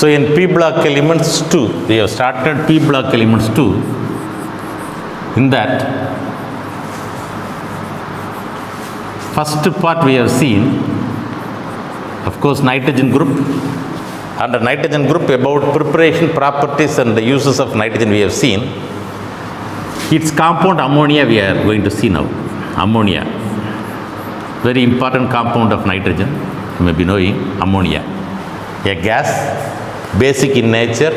So in P block elements 2, we have started P block elements 2. In that, first part we have seen, of course, nitrogen group. Under nitrogen group, about preparation properties and the uses of nitrogen we have seen. Its compound ammonia we are going to see now. Ammonia, very important compound of nitrogen, you may be knowing, ammonia. A gas, basic in nature,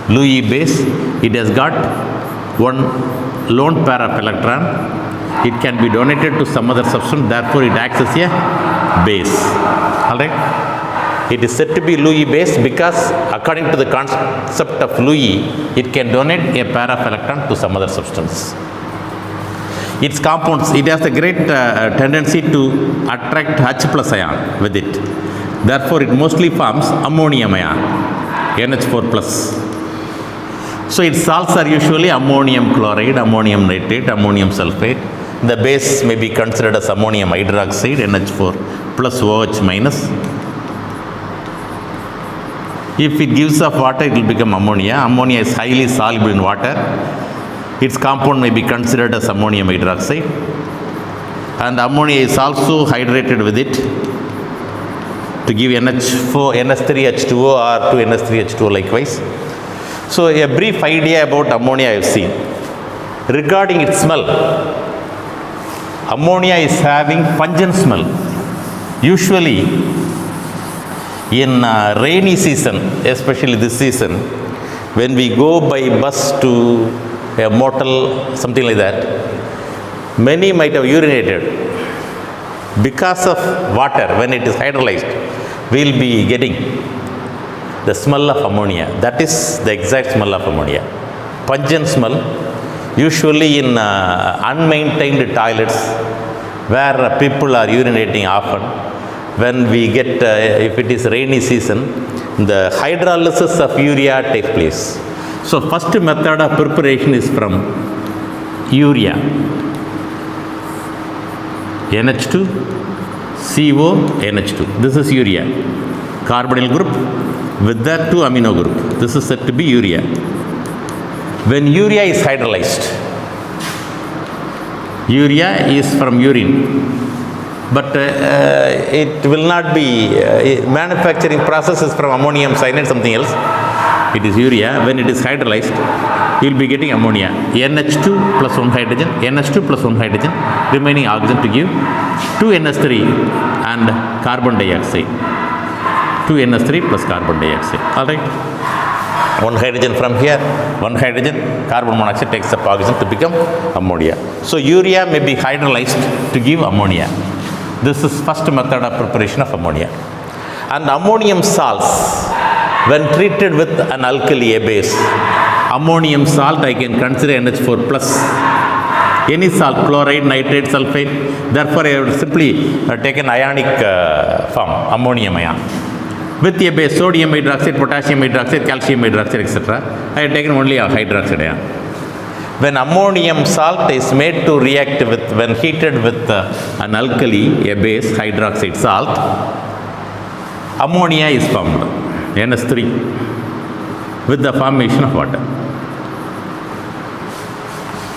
Lewis base. It has got one lone pair of electron. It can be donated to some other substance, therefore it acts as a base. Alright? It is said to be Lewis base because according to the concept of Lewis, it can donate a pair of electron to some other substance. Its compounds, it has a great tendency to attract H plus ion with it. Therefore, it mostly forms ammonium ion, NH4 plus. So, its salts are usually ammonium chloride, ammonium nitrate, ammonium sulfate. The base may be considered as ammonium hydroxide, NH4 plus OH minus. If it gives off water, it will become ammonia. Ammonia is highly soluble in water. Its compound may be considered as ammonium hydroxide. And ammonia is also hydrated with it to give NH3H2O or 2NH3H2O likewise. So a brief idea about ammonia I have seen. Regarding its smell, ammonia is having pungent smell. Usually in rainy season, especially this season, when we go by bus to a motel, something like that, many might have urinated. Because of water, when it is hydrolyzed, we will be getting the smell of ammonia. That is the exact smell of ammonia. Pungent smell, usually in unmaintained toilets where people are urinating often. When we get, if it is rainy season, the hydrolysis of urea takes place. So, first method of preparation is from urea. NH2, CO, NH2. This is urea. Carbonyl group with that 2 amino group. This is said to be urea. When urea is hydrolyzed, urea is from urine. But it will not be, manufacturing process is from ammonium cyanide, something else. It is urea. When it is hydrolyzed, you will be getting ammonia. NH2 plus 1 hydrogen, NH2 plus 1 hydrogen, remaining oxygen to give 2 NH3 and carbon dioxide. 2 NH3 plus carbon dioxide. Alright. 1 hydrogen from here, 1 hydrogen, carbon monoxide takes up oxygen to become ammonia. So urea may be hydrolyzed to give ammonia. This is first method of preparation of ammonia. And ammonium salts, when treated with an alkali, a base, ammonium salt I can consider NH4 plus. Any salt, chloride, nitrate, sulfate, therefore I have simply taken ionic form, ammonium ion. With a base, sodium hydroxide, potassium hydroxide, calcium hydroxide, etc. I have taken only a hydroxide ion. When ammonium salt is made to react with, when heated with an alkali, a base, hydroxide salt, ammonia is formed, NH3, with the formation of water.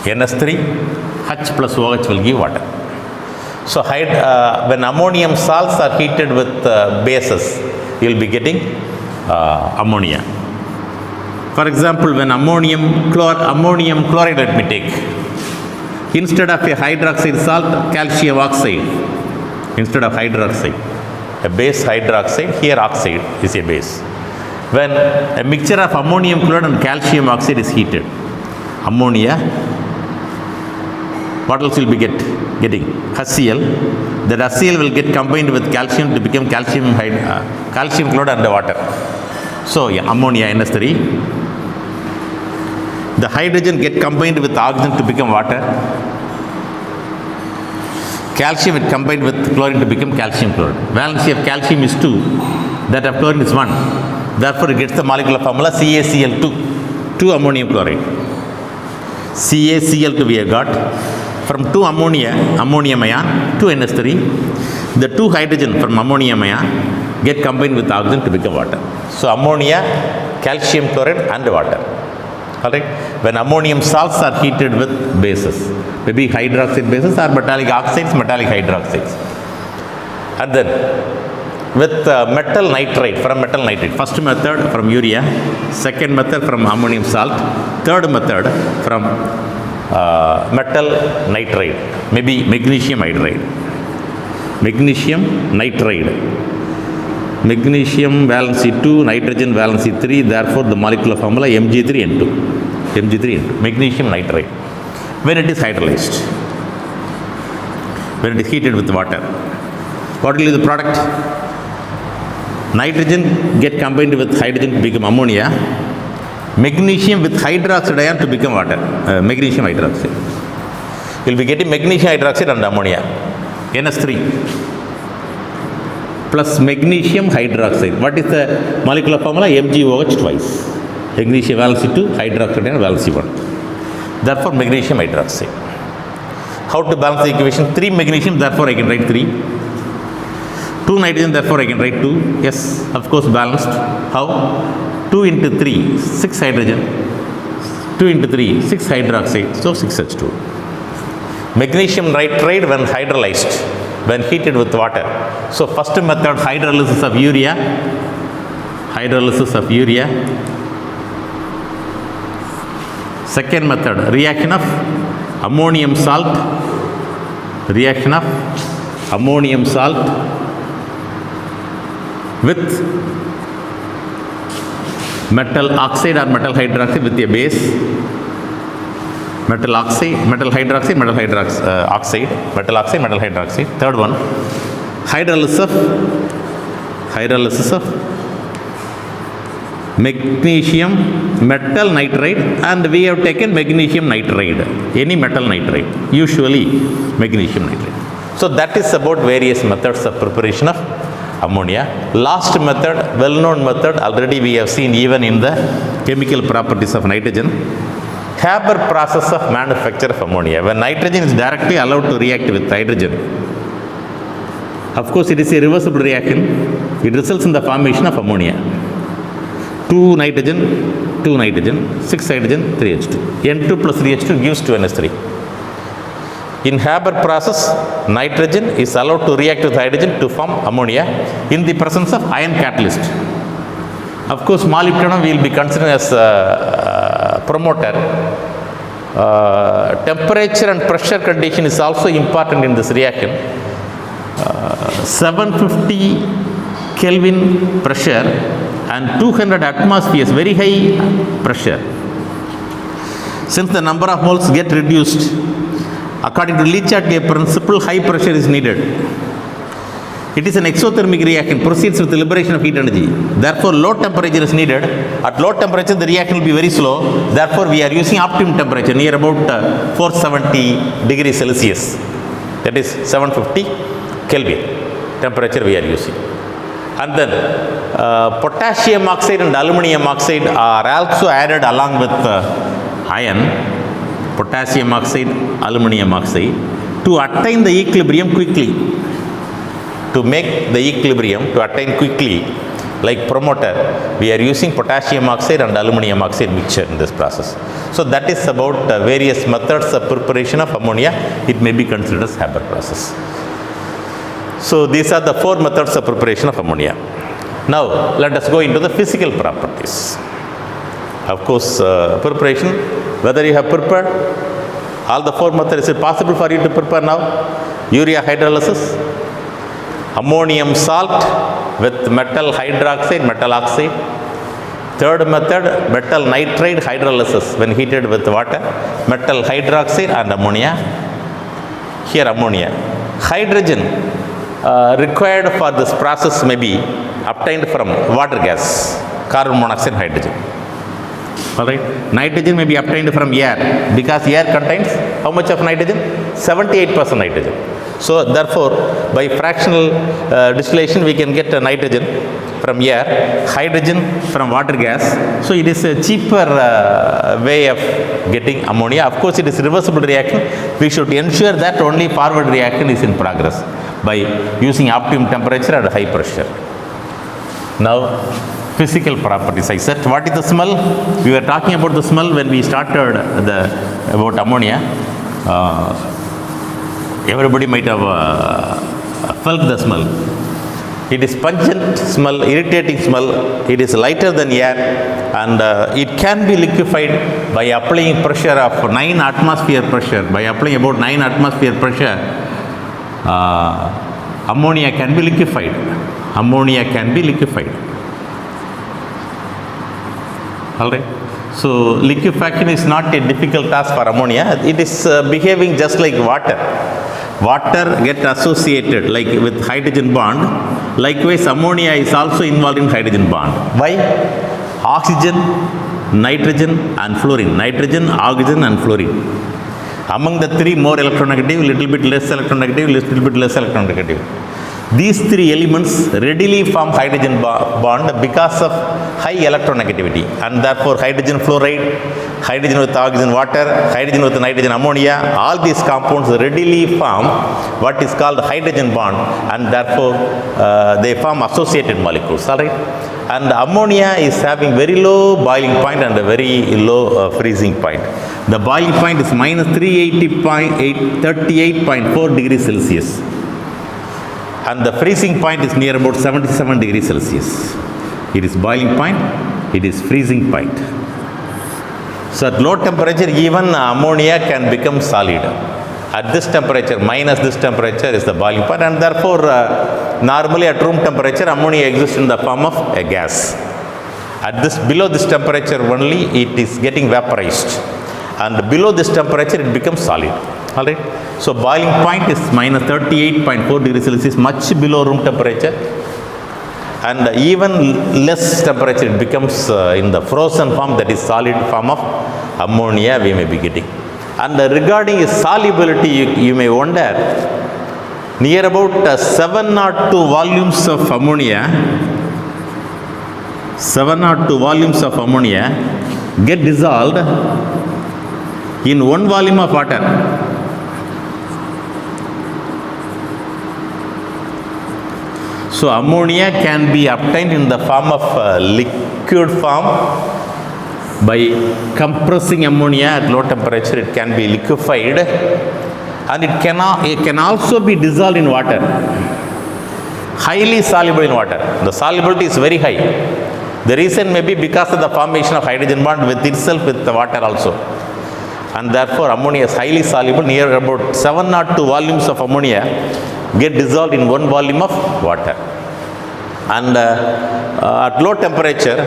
NH3, H plus OH will give water. So when ammonium salts are heated with bases, you will be getting ammonia. For example, when ammonium chloride let me take. Instead of a hydroxide salt, calcium oxide. Instead of hydroxide, a base hydroxide, here oxide is a base. When a mixture of ammonium chloride and calcium oxide is heated, ammonia, what else will be getting? HCl. That HCl will get combined with calcium to become calcium chloride and water. So, yeah, ammonia NH3. The hydrogen get combined with oxygen to become water. Calcium it combined with chlorine to become calcium chloride. Valency of calcium is 2, that of chlorine is 1. Therefore, it gets the molecular formula CaCl2, 2 ammonium chloride. CaCl2 we have got. From 2 ammonium ion, 2 NH3. The 2 hydrogen from ammonium ion get combined with oxygen to become water. So ammonia, calcium chloride and water. Alright. When ammonium salts are heated with bases, maybe hydroxide bases or metallic oxides, metallic hydroxides. And then with metal nitride, from metal nitride, first method from urea, second method from ammonium salt, third method from metal nitride, maybe magnesium hydride. Magnesium nitride. Magnesium valency 2, nitrogen valency 3, therefore the molecular formula Mg3N2. Mg3N2, magnesium nitride. When it is hydrolyzed, when it is heated with water, what will be the product? Nitrogen get combined with hydrogen to become ammonia, magnesium with hydroxide ion to become water, magnesium hydroxide. You will be getting magnesium hydroxide and ammonia, NS3 plus magnesium hydroxide. What is the molecular formula? MgOH twice. Magnesium valency 2, hydroxide ion valency 1. Therefore, magnesium hydroxide. How to balance the equation? 3 magnesium, therefore I can write 3. 2 nitrogen, therefore I can write 2. Yes, of course, balanced. How? 2 into 3, 6 hydrogen. 2 into 3, 6 hydroxide, so 6H2. Magnesium nitride when hydrolyzed, when heated with water. So first method, hydrolysis of urea. Hydrolysis of urea. Second method, reaction of ammonium salt. Reaction of ammonium salt with metal oxide or metal hydroxide with a base. Metal oxide, metal hydroxide, metal oxide, metal oxide, metal hydroxide. Third one, hydrolysis of magnesium metal nitride, and we have taken magnesium nitride, any metal nitride, usually magnesium nitride. So that is about various methods of preparation of ammonia. Last method, well-known method, already we have seen even in the chemical properties of nitrogen. Haber process of manufacture of ammonia. When nitrogen is directly allowed to react with hydrogen, of course it is a reversible reaction. It results in the formation of ammonia. 2 nitrogen, 6 hydrogen, 3H2. N2 plus 3H2 gives 2NH3. In Haber process, nitrogen is allowed to react with hydrogen to form ammonia in the presence of ion catalyst. Of course, molybdenum will be considered as promoter. Temperature and pressure condition is also important in this reaction. 750 Kelvin pressure and 200 atmospheres, very high pressure. Since the number of moles get reduced, according to Le principle, high pressure is needed. It is an exothermic reaction, proceeds with the liberation of heat energy. Therefore, low temperature is needed. At low temperature, the reaction will be very slow. Therefore, we are using optimum temperature, near about 470 degrees Celsius. That is 750 Kelvin temperature we are using. And then, potassium oxide and aluminum oxide are also added along with iron, potassium oxide, aluminum oxide, to attain the equilibrium quickly. To make the equilibrium, to attain quickly, like promoter, we are using potassium oxide and aluminum oxide mixture in this process. So that is about various methods of preparation of ammonia. It may be considered as Haber process. So these are the 4 methods of preparation of ammonia. Now let us go into the physical properties. Of course, preparation, whether you have prepared all the 4 methods, is it possible for you to prepare now? Urea hydrolysis, ammonium salt with metal hydroxide, metal oxide. Third method, metal nitride hydrolysis when heated with water, metal hydroxide and ammonia. Here ammonia. Hydrogen required for this process may be obtained from water gas, carbon monoxide, hydrogen. Alright. Nitrogen may be obtained from air, because air contains how much of nitrogen? 78% nitrogen. So therefore, by fractional distillation, we can get nitrogen from air, hydrogen from water gas. So it is a cheaper way of getting ammonia. Of course, it is reversible reaction. We should ensure that only forward reaction is in progress by using optimum temperature and high pressure. Now, physical properties. I said, what is the smell? We were talking about the smell when we started about ammonia. Everybody might have felt the smell. It is pungent smell, irritating smell. It is lighter than air, and it can be liquefied by applying pressure of 9 atmosphere pressure. By applying about 9 atmosphere pressure, ammonia can be liquefied. Ammonia can be liquefied. All right. So liquefaction is not a difficult task for ammonia. It is behaving just like water. Water gets associated like with hydrogen bond. Likewise, ammonia is also involved in hydrogen bond. Why? Oxygen, nitrogen and fluorine. Nitrogen, oxygen and fluorine. Among the three, more electronegative, little bit less electronegative, little bit less electronegative. These three elements readily form hydrogen bond because of high electronegativity, and therefore hydrogen fluoride, hydrogen with oxygen water, hydrogen with nitrogen ammonia, all these compounds readily form what is called hydrogen bond, and therefore they form associated molecules. All right. And ammonia is having very low boiling point and a very low freezing point. The boiling point is minus 38.4 degrees Celsius. And the freezing point is near about 77 degrees Celsius. It is boiling point, it is freezing point. So at low temperature, even ammonia can become solid. At this temperature, minus this temperature is the boiling point, and therefore normally at room temperature, ammonia exists in the form of a gas. At this, below this temperature only, it is getting vaporized, and below this temperature, it becomes solid. All right. So boiling point is minus 38.4 degrees Celsius, much below room temperature, and even less temperature it becomes in the frozen form, that is solid form of ammonia we may be getting. And regarding its solubility, you may wonder, near about 702 volumes of ammonia, 702 volumes of ammonia get dissolved in 1 volume of water. So ammonia can be obtained in the form of liquid form by compressing ammonia at low temperature. It can be liquefied, and it can also be dissolved in water, highly soluble in water. The solubility is very high. The reason may be because of the formation of hydrogen bond with itself with the water also, and therefore ammonia is highly soluble. Near about 702 volumes of ammonia get dissolved in 1 volume of water. And at low temperature,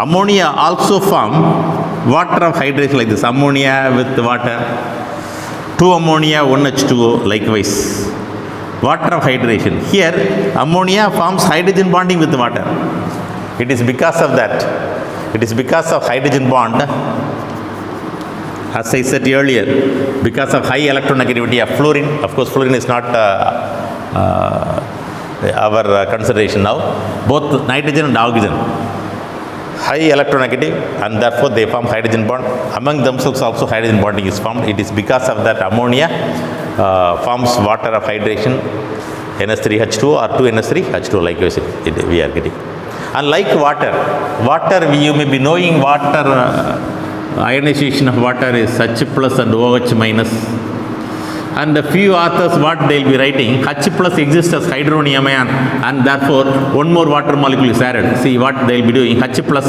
ammonia also form water of hydration like this, ammonia with water, 2 ammonia, 1 H2O, likewise. Water of hydration. Here, ammonia forms hydrogen bonding with water. It is because of that. It is because of hydrogen bond. As I said earlier, because of high electronegativity of fluorine. Of course, fluorine is not our consideration now. Both nitrogen and oxygen, high electronegative, and therefore they form hydrogen bond. Among themselves also hydrogen bonding is formed. It is because of that ammonia forms water of hydration, NH3H2O or 2NH3H2O, likewise we are getting. And like water, you may be knowing water, ionization of water is H plus and OH minus. And a few authors, what they will be writing, H plus exists as hydronium ion, and therefore one more water molecule is added. See what they will be doing, H plus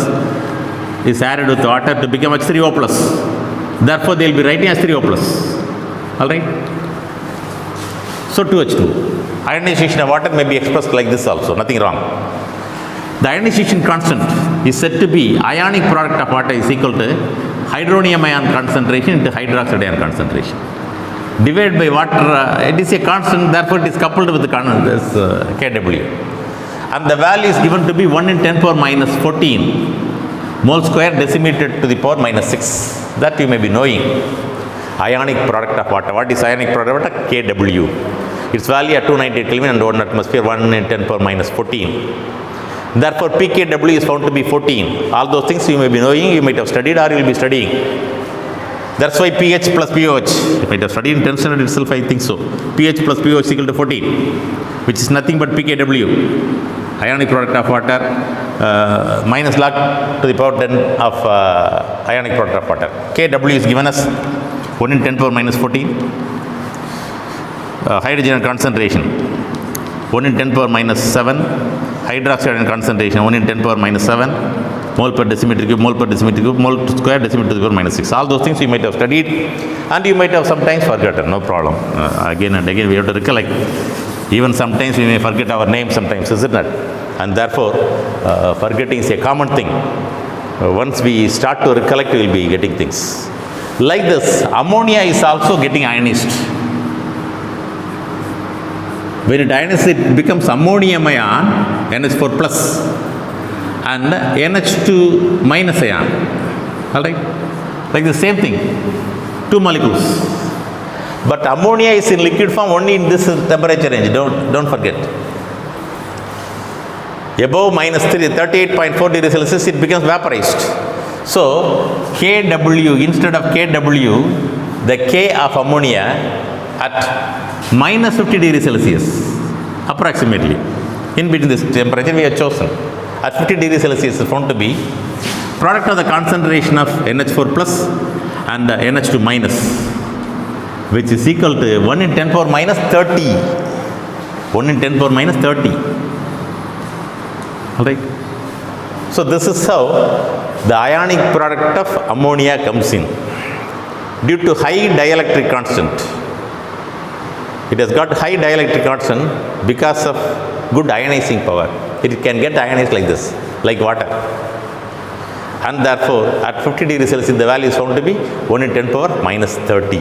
is added with water to become H3O plus. Therefore they will be writing H3O plus. Alright. So 2H2. Ionization of water may be expressed like this also, nothing wrong. The ionization constant is said to be ionic product of water is equal to hydronium ion concentration into hydroxide ion concentration. Divided by water, it is a constant, therefore it is coupled with the Kw. And the value is given to be 1 in 10 power minus 14 mole square decimated to the power minus 6. That you may be knowing. Ionic product of water. What is ionic product of water? Kw. Its value at 298 Kelvin and 1 atmosphere, 1 in 10 power minus 14. Therefore, pKw is found to be 14. All those things you may be knowing, you might have studied or you will be studying. That's why pH plus pOH. You might have studied in 10th standard itself, I think so. pH plus pOH is equal to 14, which is nothing but pKw. ionic product of water, minus log to the power 10 of ionic product of water. Kw is given as 1 in 10 power minus 14. Hydrogen concentration 1 in 10 power minus 7. Hydroxide ion concentration 1 in 10 power minus 7. Mole per decimeter cube, mole per decimeter cube, mole square decimeter to the power minus 6. All those things you might have studied and you might have sometimes forgotten, no problem. Again and again we have to recollect. Even sometimes we may forget our name sometimes, isn't it? And therefore, forgetting is a common thing. Once we start to recollect, we will be getting things. Like this, ammonia is also getting ionized. When it ionizes, it becomes ammonium ion, NH4 plus, and NH2 minus ion. Alright? Like the same thing, 2 molecules. But ammonia is in liquid form only in this temperature range, don't forget. Above minus 38.4 degrees Celsius, it becomes vaporized. So, Kw, instead of Kw, the K of ammonia at minus 50 degrees Celsius, approximately. In between this temperature we have chosen. At 50 degrees Celsius is found to be product of the concentration of NH4 plus and NH2 minus, which is equal to 1 in 10 power minus 30. 1 in 10 power minus 30. Alright. So this is how the ionic product of ammonia comes in. Due to high dielectric constant. It has got high dielectric constant because of good ionizing power. It can get ionized like this, like water. And therefore, at 50 degrees Celsius, the value is found to be 1 in 10 power minus 30.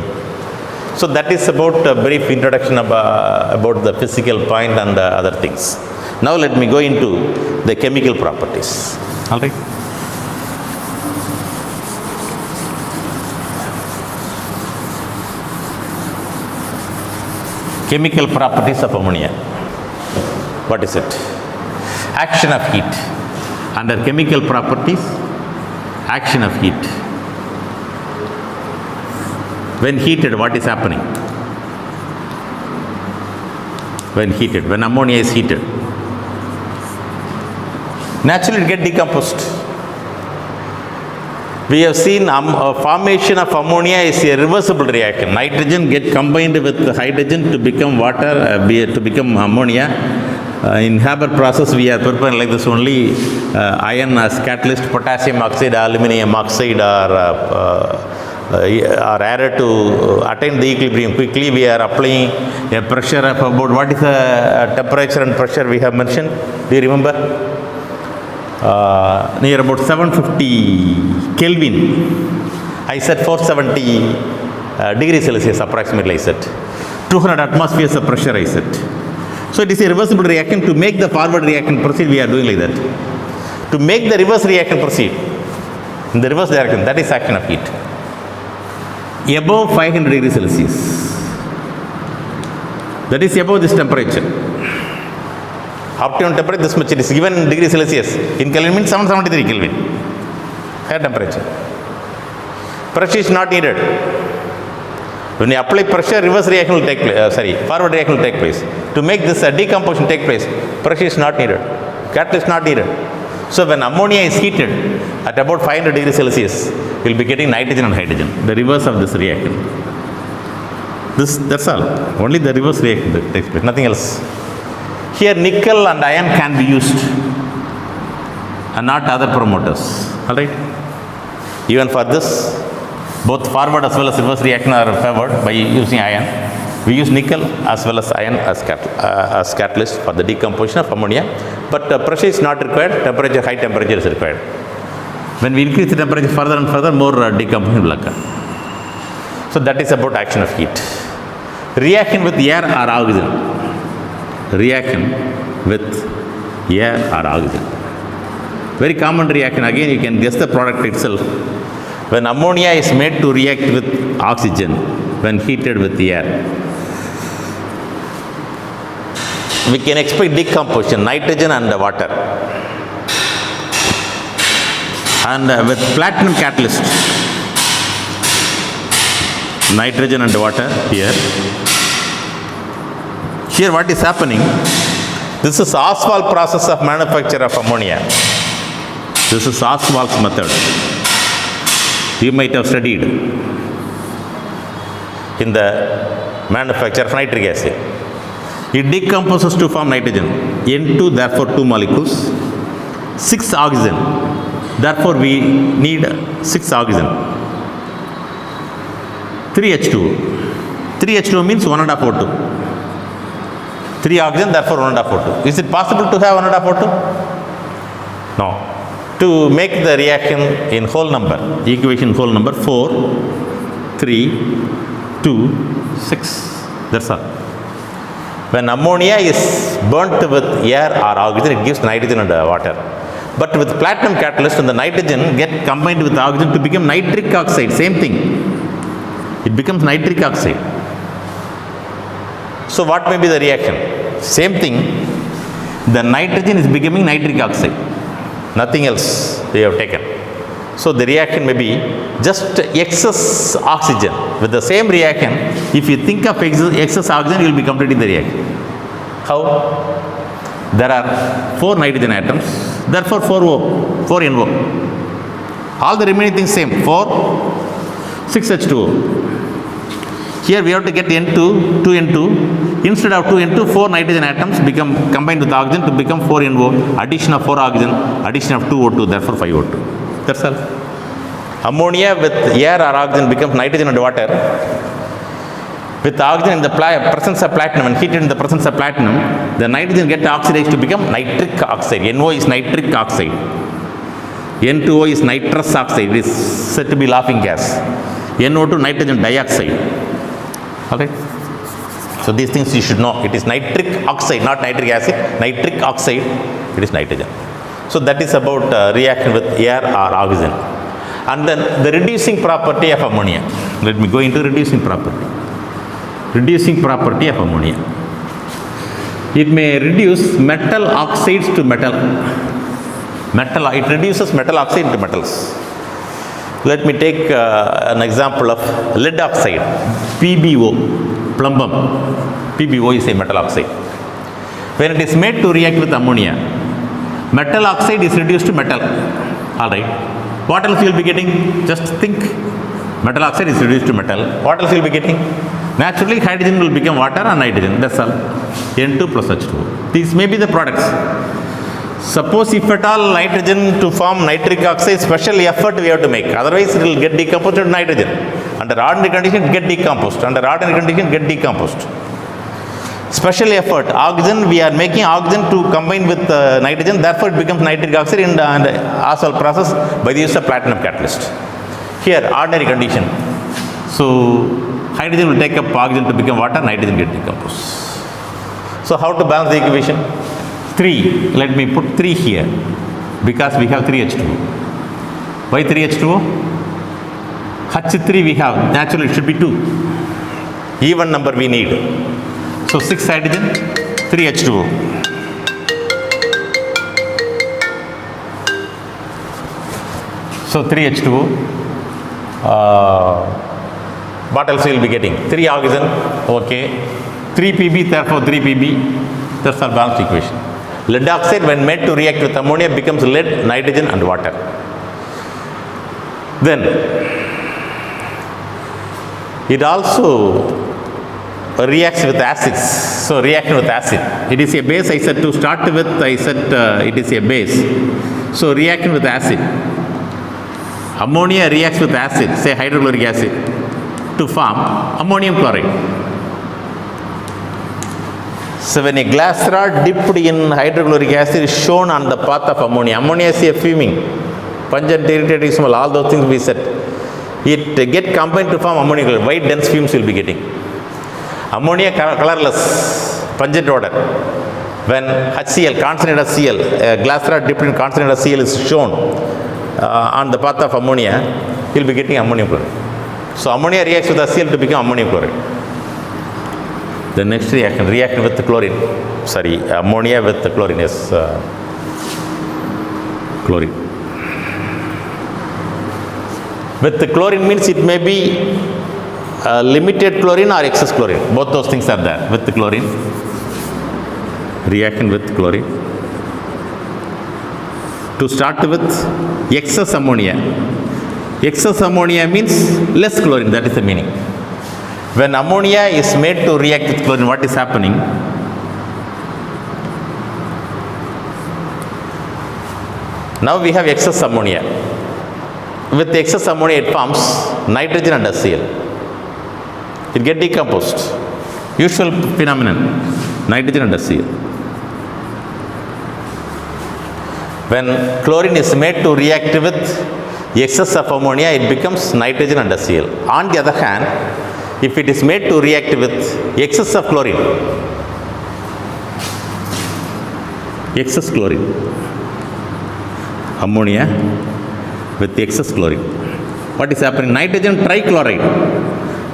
So that is about a brief introduction about the physical point and other things. Now let me go into the chemical properties. All right. Chemical properties of ammonia. What is it? Action of heat. Under chemical properties, action of heat. When heated, what is happening? When heated, when ammonia is heated, naturally it gets decomposed. We have seen formation of ammonia is a reversible reaction. Nitrogen gets combined with hydrogen to become water, to become ammonia. In Haber process, we are preparing like this only. Iron as catalyst, potassium oxide, aluminum oxide are added to attain the equilibrium quickly. We are applying a pressure of about, what is the temperature and pressure we have mentioned? Do you remember? Near about 750 Kelvin. I said 470 degrees Celsius approximately, I said. 200 atmospheres of pressure, I said. So it is a reversible reaction. To make the forward reaction proceed, we are doing like that. To make the reverse reaction proceed in the reverse direction, that is action of heat. Above 500 degrees Celsius, that is above this temperature. Optimum temperature this much, it is given in degrees Celsius. In Kelvin means 773 Kelvin. Higher temperature. Pressure is not needed. When you apply pressure, reverse reaction will take place. Forward reaction will take place. To make this decomposition take place, pressure is not needed. Catalyst not needed. So when ammonia is heated at about 500 degrees Celsius, we will be getting nitrogen and hydrogen. The reverse of this reaction. That's all. Only the reverse reaction that takes place. Nothing else. Here nickel and iron can be used and not other promoters. Alright? Even for this, both forward as well as reverse reaction are favored by using iron. We use nickel as well as iron as catalyst for the decomposition of ammonia. But pressure is not required, high temperature is required. When we increase the temperature further and further, more decomposition will occur. So that is about action of heat. Reaction with air or oxygen. Reaction with air or oxygen. Very common reaction. Again, you can guess the product itself. When ammonia is made to react with oxygen, when heated with air, we can expect decomposition, nitrogen and water. And with platinum catalyst, nitrogen and water here. Here what is happening? This is Oswald process of manufacture of ammonia. This is Oswald's method. You might have studied in the manufacture of nitric acid. It decomposes to form nitrogen. N2, therefore 2 molecules. 6 oxygen. Therefore we need 6 oxygen. 3H2O. 3H2O means 1.5 O2. 3 oxygen, therefore 1.5 O2. Is it possible to have 1.5 O2? No. To make the reaction in whole number, equation whole number 4, 3, 2, 6. That's all. When ammonia is burnt with air or oxygen, it gives nitrogen and water. But with platinum catalyst, the nitrogen get combined with oxygen to become nitric oxide. Same thing. It becomes nitric oxide. So what may be the reaction? Same thing. The nitrogen is becoming nitric oxide. Nothing else we have taken. So the reaction may be just excess oxygen. With the same reaction, if you think of excess oxygen, you will be completing the reaction. How? There are 4 nitrogen atoms, therefore 4 NO. All the remaining things same, 4, 6H2O. Here we have to get N2, 2N2. Instead of 2N2, 4 nitrogen atoms become combined with oxygen to become 4NO. Addition of 4 oxygen, addition of 2O2, therefore 5O2. That's all. Ammonia with air or oxygen becomes nitrogen and water. With oxygen in the presence of platinum and heated in the presence of platinum, the nitrogen gets oxidized to become nitric oxide. NO is nitric oxide. N2O is nitrous oxide. It is said to be laughing gas. NO2 nitrogen dioxide. Okay. So these things you should know. It is nitric oxide, not nitric acid. Nitric oxide, it is nitrogen. So that is about reaction with air or oxygen. And then the reducing property of ammonia. Let me go into reducing property. Reducing property of ammonia. It may reduce metal oxides to metal. It reduces metal oxide to metals. Let me take an example of lead oxide, PbO, plumbum. PbO is a metal oxide. When it is made to react with ammonia, metal oxide is reduced to metal. Alright. What else you will be getting? Just think. Metal oxide is reduced to metal. What else you will be getting? Naturally, hydrogen will become water and nitrogen. That's all. N2 plus H2O. These may be the products. Suppose if at all nitrogen to form nitric oxide, special effort we have to make. Otherwise, it will get decomposed to nitrogen. Under ordinary condition, it get decomposed. Under ordinary condition, get decomposed. Special effort. Oxygen, we are making oxygen to combine with nitrogen. Therefore, it becomes nitric oxide in the Oswald process by the use of platinum catalyst. Here, ordinary condition. So, hydrogen will take up oxygen to become water, nitrogen get decomposed. So, how to balance the equation? 3. Let me put 3 here because we have 3H2O. Why 3H2O? H3 we have. Naturally, it should be 2. Even number we need. So, 6 hydrogen, 3H2O. So, 3H2O. What else you will be getting? 3 oxygen, okay. 3 Pb, therefore 3 Pb. That's our balanced equation. Lead oxide, when made to react with ammonia, becomes lead, nitrogen, and water. Then, it also reacts with acids. So, reaction with acid. It is a base. I said to start with, I said it is a base. So, reaction with acid. Ammonia reacts with acid, say hydrochloric acid, to form ammonium chloride. So, when a glass rod dipped in hydrochloric acid is shown on the path of ammonia. Ammonia is a fuming, pungent, irritating smell, all those things we said. It get combined to form ammonium chloride. White dense fumes will be getting. Ammonia colorless, pungent odor. When HCl, concentrated HCl, a glass rod dipped in concentrated HCl is shown on the path of ammonia, you will be getting ammonium chloride. So, ammonia reacts with HCl to become ammonium chloride. The next reaction with the chlorine. Sorry, ammonia with the chlorine is chlorine. With the chlorine means it may be limited chlorine or excess chlorine. Both those things are there with the chlorine. reaction with chlorine. To start with, excess ammonia. Excess ammonia means less chlorine, that is the meaning. When ammonia is made to react with chlorine, what is happening? Now we have excess ammonia. With excess ammonia, it forms nitrogen and HCl. It gets decomposed. Usual phenomenon, nitrogen and HCl. When chlorine is made to react with excess of ammonia, it becomes nitrogen and HCl. On the other hand, if it is made to react with excess of chlorine, excess chlorine, ammonia with excess chlorine, what is happening? Nitrogen trichloride.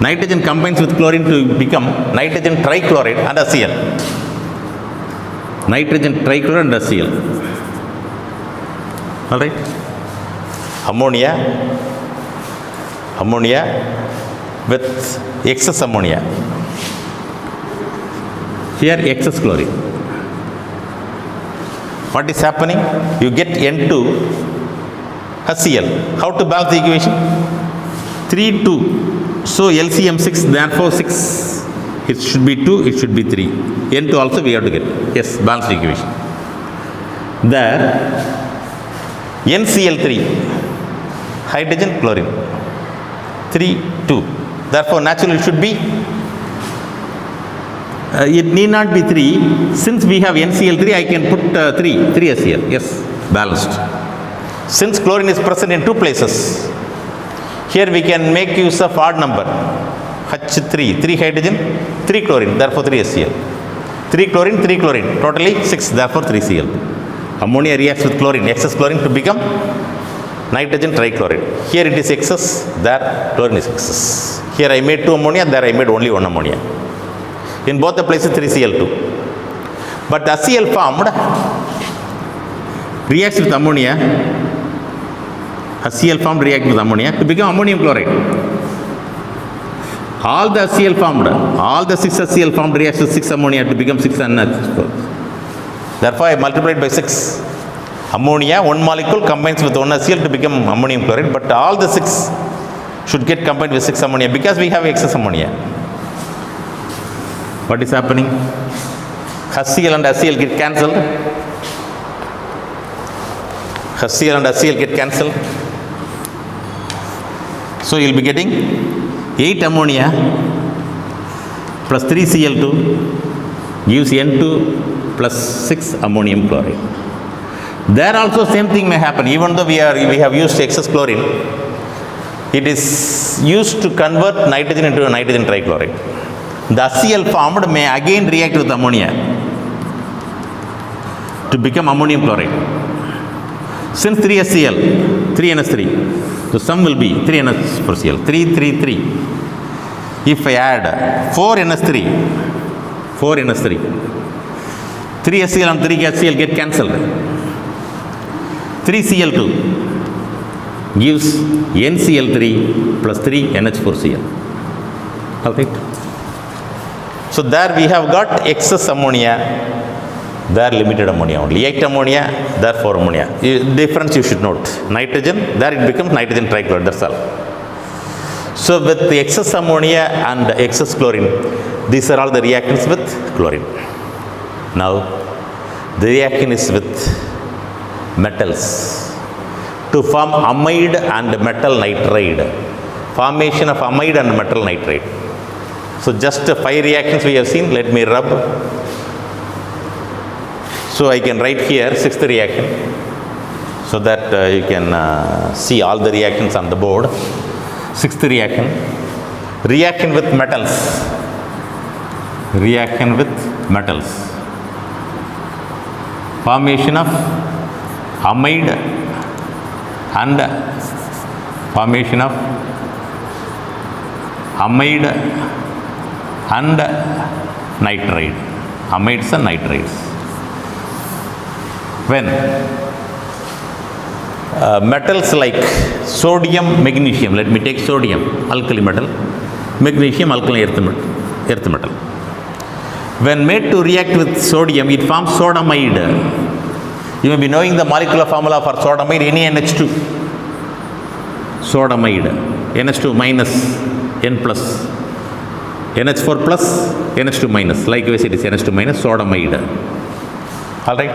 Nitrogen combines with chlorine to become nitrogen trichloride and HCl. Nitrogen trichloride and HCl. All right. Ammonia with excess ammonia. Here excess chlorine. What is happening? You get N2 HCl. How to balance the equation? 3, 2. So LCM 6, therefore 6. It should be 2, it should be 3. N2 also we have to get. Yes, balance the equation. There, NCl3, hydrogen, chlorine. 3, 2. Therefore, naturally it should be, it need not be 3. Since we have NCl3, I can put 3 HCl. Yes, balanced. Since chlorine is present in 2 places, here we can make use of odd number. H3, 3 hydrogen, 3 chlorine, therefore 3 HCl. 3 chlorine, totally 6, therefore 3 Cl. Ammonia reacts with chlorine, excess chlorine to become nitrogen trichloride. Here it is excess, there chlorine is excess. Here I made 2 ammonia, there I made only 1 ammonia. In both the places 3 Cl2. But HCl formed reacts with ammonia. HCl formed reacts with ammonia to become ammonium chloride. All the HCl formed, all the 6 HCl formed reacts with 6 ammonia to become 6 NH4. Therefore, I multiplied by 6. Ammonia, 1 molecule combines with 1 HCl to become ammonium chloride, but all the 6 should get combined with 6 ammonia because we have excess ammonia. What is happening? HCl and HCl get cancelled. HCl and HCl get cancelled. So you will be getting 8 ammonia plus 3 Cl2 gives N2 plus 6 ammonium chloride. There also same thing may happen. Even though we have used excess chlorine, it is used to convert nitrogen into a nitrogen trichloride. The HCl formed may again react with ammonia to become ammonium chloride. Since 3 HCl, 3 NH3, the sum will be 3 NH4Cl, 3, 3, 3. If I add 4 NH3, 3 HCl and 3 HCl get cancelled. 3 Cl2 gives NCl3 plus 3 NH4Cl. All right. So there we have got excess ammonia, there limited ammonia only. 8 ammonia, there 4 ammonia. Difference you should note. Nitrogen, there it becomes nitrogen trichloride, that's all. So with the excess ammonia and excess chlorine, these are all the reactions with chlorine. Now, the reaction is with metals to form amide and metal nitride. Formation of amide and metal nitride. So just 5 reactions we have seen. Let me rub. So I can write here 6th reaction so that you can see all the reactions on the board. 6th reaction. Reaction with metals. Reaction with metals. Formation of amide and formation of amide and nitride. Amides and nitrides. When metals like sodium, magnesium, let me take sodium, alkali metal, magnesium, alkali earth metal. When made to react with sodium, it forms sodamide. You may be knowing the molecular formula for sodamide, NaNH2. Sodamide. NH2 minus, N plus. NH4 plus, NH2 minus. Likewise, it is NH2 minus, sodamide. Alright?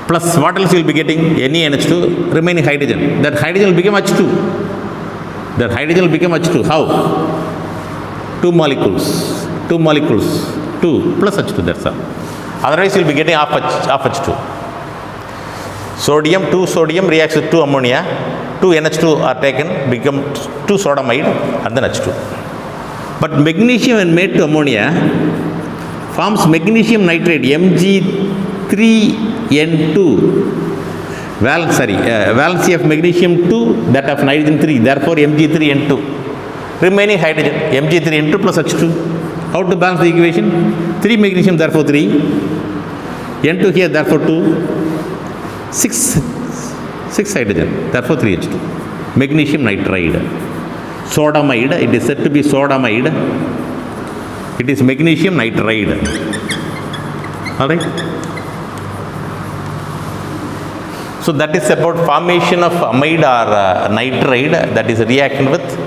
Plus, what else you will be getting? NaNH2, remaining hydrogen. That hydrogen will become H2. That hydrogen will become H2. How? 2 molecules. 2 molecules. 2 plus H2, that's all. Otherwise, you will be getting half H2. Sodium, 2 sodium reacts with 2 ammonia. 2 NH2 are taken, become 2 sodamide and then H2. But magnesium when made to ammonia forms magnesium nitrate, Mg3N2. Valency of magnesium 2, that of nitrogen 3, therefore Mg3N2. Remaining hydrogen, Mg3N2 plus H2. How to balance the equation? 3 magnesium, therefore 3. N2 here, therefore 2. 6 hydrogen, therefore 3H2. Magnesium nitride. Sodamide, it is said to be sodamide. It is magnesium nitride. Alright? So that is about formation of amide or nitride, that is reaction with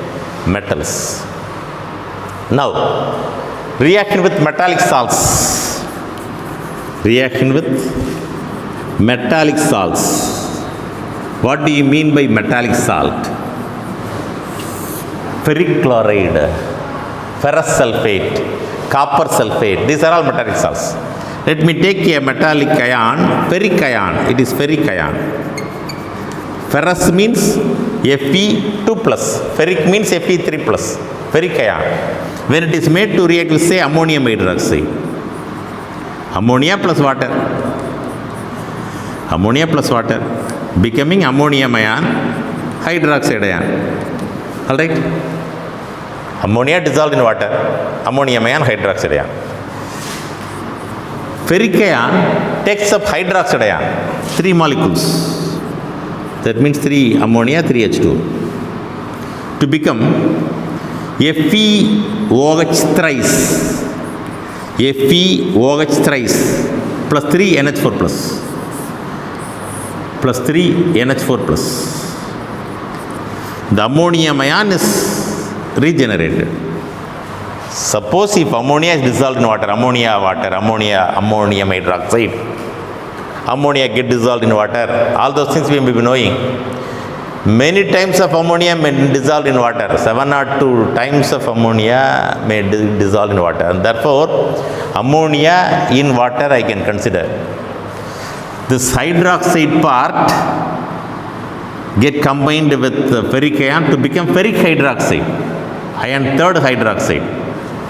metals. Now, reaction with metallic salts. Reaction with metallic salts. What do you mean by metallic salt? Ferric chloride, ferrous sulfate, copper sulfate. These are all metallic salts. Let me take a metallic ion, ferric ion. It is ferric ion. Ferrous means Fe2 plus. Ferric means Fe3 plus. Ferric ion. When it is made to react with, say, ammonium hydroxide. Ammonia plus water. Ammonia plus water. Becoming ammonium ion, hydroxide ion. Alright? Ammonia dissolved in water. Ammonium ion, hydroxide ion. Ferric ion takes up hydroxide ion. 3 molecules. That means 3 ammonia, 3 H2. To become FeOH thrice. FeOH thrice plus 3 NH4 plus. Plus 3 NH4 plus. The ammonium ion is regenerated. Suppose if ammonia is dissolved in water, ammonium hydroxide, ammonia get dissolved in water, all those things we may be knowing. Many times of ammonia may dissolve in water. 7 or 2 times of ammonia may dissolve in water. And therefore, ammonia in water I can consider. This hydroxide part get combined with ferric ion to become ferric hydroxide, iron 3rd hydroxide,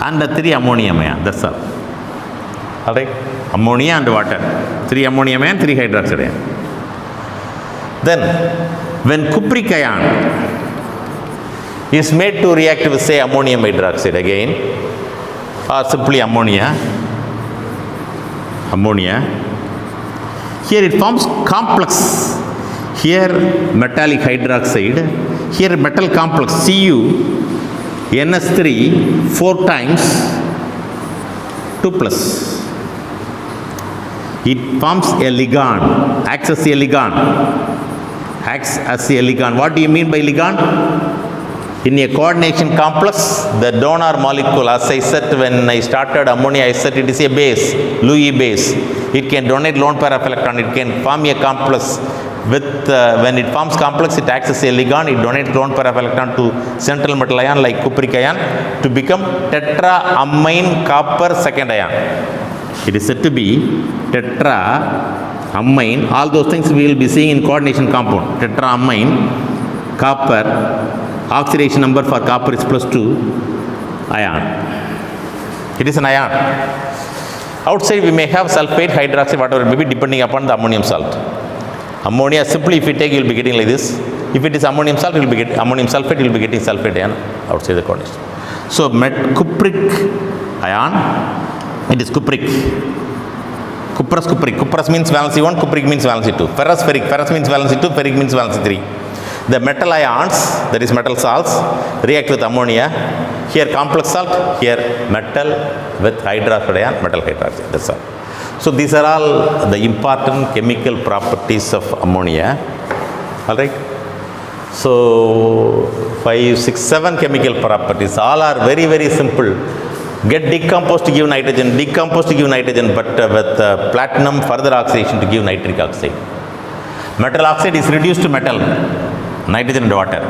and the 3 ammonium ion. That's all. Alright? Ammonia and water. 3 ammonium ion, 3 hydroxide ion. Then, when cupric ion is made to react with, say, ammonium hydroxide again, or simply ammonia, here it forms complex. Here metallic hydroxide, here metal complex Cu, NH3 4 times 2 plus. It forms a ligand, acts as a ligand. What do you mean by ligand? In a coordination complex, the donor molecule, as I said when I started ammonia, I said it is a base, Louis base. It can donate lone pair of electron. It can form a complex. When it forms complex, it acts as a ligand. It donates lone pair of electron to central metal ion like cupric ion to become tetraamine copper second ion. It is said to be tetraamine. All those things we will be seeing in coordination compound. Tetraamine copper. Oxidation number for copper is +2 ion. It is an ion. Outside we may have sulfate, hydroxide, whatever it may be, depending upon the ammonium salt. Ammonia simply if you take, you will be getting like this. If it is ammonium salt, you will be getting ammonium sulfate, you will be getting sulfate ion outside the coordination. So cupric ion, it is cupric. Cuprous means valency 1, cupric means valency 2. Ferrous means valency 2, ferric means valency 3. The metal ions, that is metal salts, react with ammonia. Here complex salt, here metal with hydroxide ion, metal hydroxide, that's all. So these are all the important chemical properties of ammonia. All right. So 5, 6, 7 chemical properties, all are very, very simple. Get decomposed to give nitrogen, decomposed to give nitrogen, but with platinum further oxidation to give nitric oxide. Metal oxide is reduced to metal, nitrogen and water.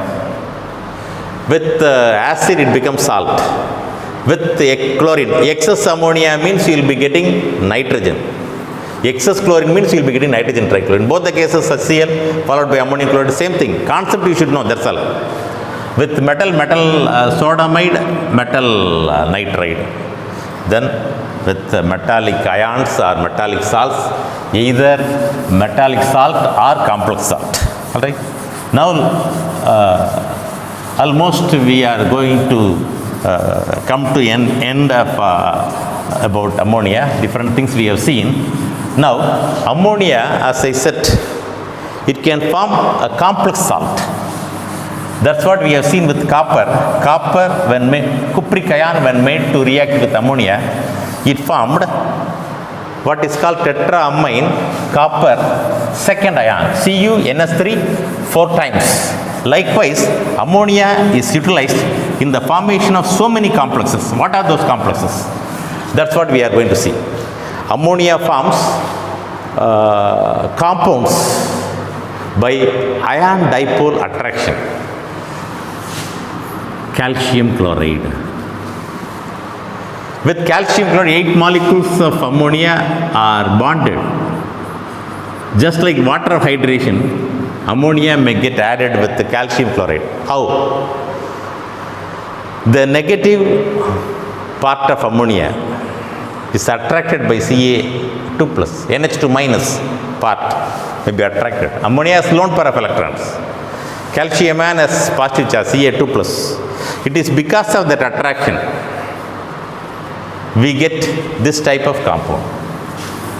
With acid it becomes salt. With chlorine, excess ammonia means you will be getting nitrogen. Excess chlorine means you will be getting nitrogen trichloride. In both the cases, HCl followed by ammonium chloride, same thing. Concept you should know, that's all. With metal sodamide, metal nitride. Then with metallic ions or metallic salts, either metallic salt or complex salt. All right. Now, almost we are going to come to an end of about ammonia. Different things we have seen. Now, ammonia, as I said, it can form a complex salt. That's what we have seen with copper. Copper, when made, cupric ion, when made to react with ammonia, it formed what is called tetraamine copper second ion, CuNS3 4 times. Likewise, ammonia is utilized in the formation of so many complexes. What are those complexes? That's what we are going to see. Ammonia forms compounds by ion dipole attraction. Calcium chloride. With calcium chloride, 8 molecules of ammonia are bonded. Just like water hydration, ammonia may get added with the calcium chloride. How? The negative part of ammonia is attracted by Ca2+, NH2- part may be attracted. Ammonia has lone pair of electrons. Calcium ion has positive charge, Ca2+. It is because of that attraction we get this type of compound.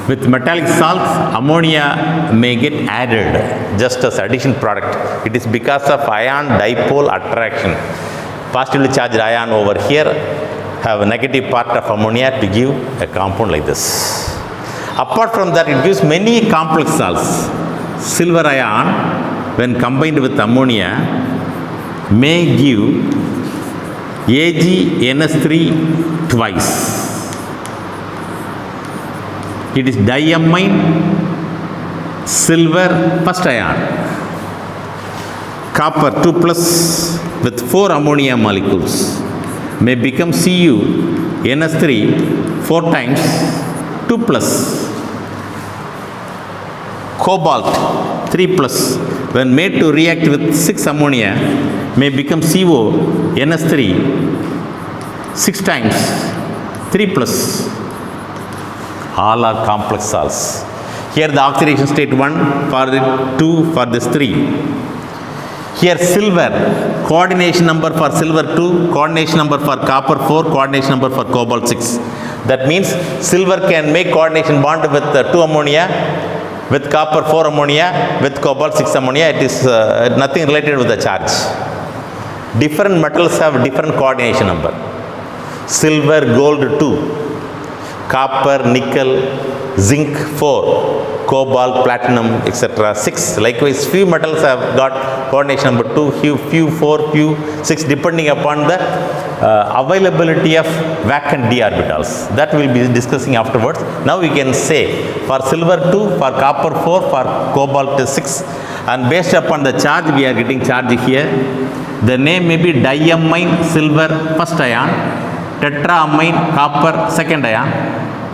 With metallic salts, ammonia may get added just as addition product. It is because of ion dipole attraction. Positively charged ion over here have a negative part of ammonia to give a compound like this. Apart from that, it gives many complex salts. Silver ion, when combined with ammonia, may give AgNS3 twice. It is diamine silver first ion. Copper 2+ with 4 ammonia molecules may become CuNS3 4 times 2+. Cobalt 3+ when made to react with 6 ammonia may become CONS3 6 times 3+. All are complex salts. Here the oxidation state 1 for the 2 for this 3. Here silver, coordination number for silver 2, coordination number for copper 4, coordination number for cobalt 6. That means silver can make coordination bond with 2 ammonia, with copper 4 ammonia, with cobalt 6 ammonia. It is nothing related with the charge. Different metals have different coordination number. Silver, gold 2, copper, nickel, zinc 4, cobalt, platinum, etc. 6. Likewise, few metals have got coordination number 2, few 4, few 6, depending upon the availability of vacant d orbitals. That we will be discussing afterwards. Now we can say for silver 2, for copper 4, for cobalt 6, and based upon the charge we are getting charge here. The name may be diamine silver first ion, tetraamine copper second ion,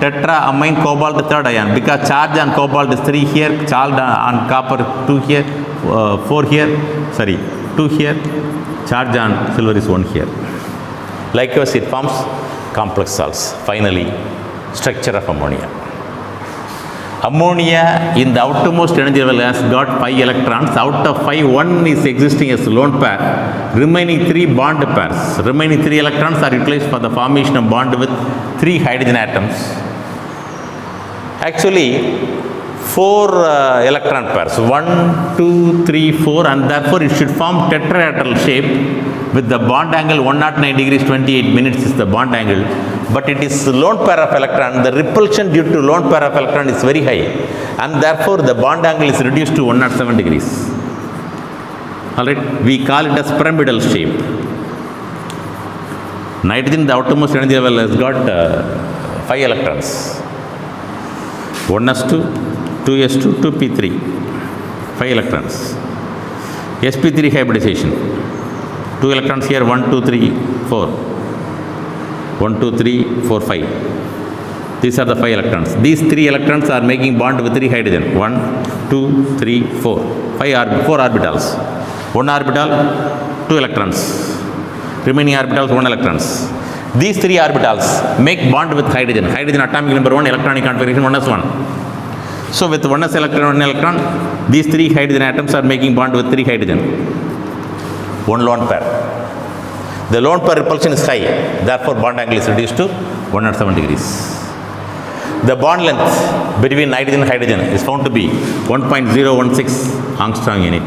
tetraamine cobalt third ion, because charge on cobalt is 3 here, charge on copper 2 here, 4 here, 2 here, charge on silver is 1 here. Likewise, it forms complex salts. Finally, structure of ammonia. Ammonia in the outermost energy level has got 5 electrons. Out of 5, 1 is existing as lone pair. Remaining 3 bond pairs. Remaining 3 electrons are utilized for the formation of bond with 3 hydrogen atoms. Actually, 4 electron pairs, 1, 2, 3, 4, and therefore it should form tetrahedral shape with the bond angle 109 degrees 28 minutes is the bond angle, but it is lone pair of electron. The repulsion due to lone pair of electron is very high, and therefore the bond angle is reduced to 107 degrees. Alright, we call it as pyramidal shape. Nitrogen, the outermost energy level, has got 5 electrons. 1s2, 2s2, 2p3, 5 electrons. sp3 hybridization, 2 electrons here, 1, 2, 3, 4. 1, 2, 3, 4, 5. These are the 5 electrons. These 3 electrons are making bond with 3 hydrogen. 1, 2, 3, 4. 4 orbitals. 1 orbital, 2 electrons. Remaining orbitals, 1 electrons. These 3 orbitals make bond with hydrogen. Hydrogen atomic number 1, electronic configuration 1s1. So with 1s electron, 1 electron, these 3 hydrogen atoms are making bond with 3 hydrogen. 1 lone pair. The lone pair repulsion is high, therefore bond angle is reduced to 107 degrees. The bond length between nitrogen and hydrogen is found to be 1.016 angstrom unit.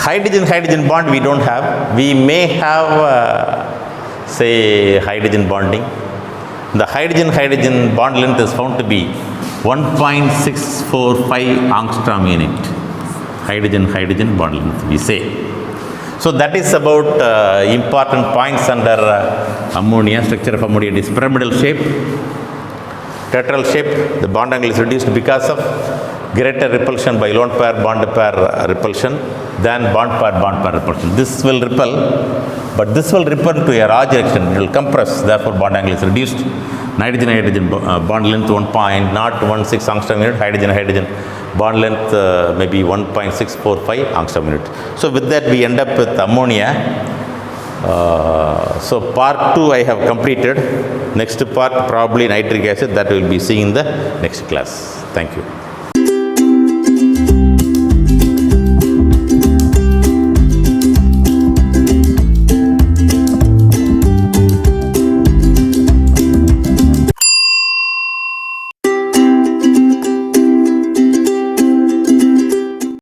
Hydrogen-hydrogen bond we don't have. We may have, say, hydrogen bonding. The hydrogen-hydrogen bond length is found to be 1.645 angstrom unit. Hydrogen-hydrogen bond length, we say. So that is about important points under ammonia. Structure of ammonia is pyramidal shape, tetrahedral shape. The bond angle is reduced because of greater repulsion by lone pair bond pair repulsion than bond pair repulsion. This will repel, but this will repel to a larger extent. It will compress, therefore bond angle is reduced. Nitrogen-hydrogen bond length 1.016 angstrom unit, hydrogen-hydrogen bond length maybe 1.645 angstrom unit. So with that we end up with ammonia. So part 2 I have completed. Next part probably nitric acid, that we will be seeing in the next class. Thank you.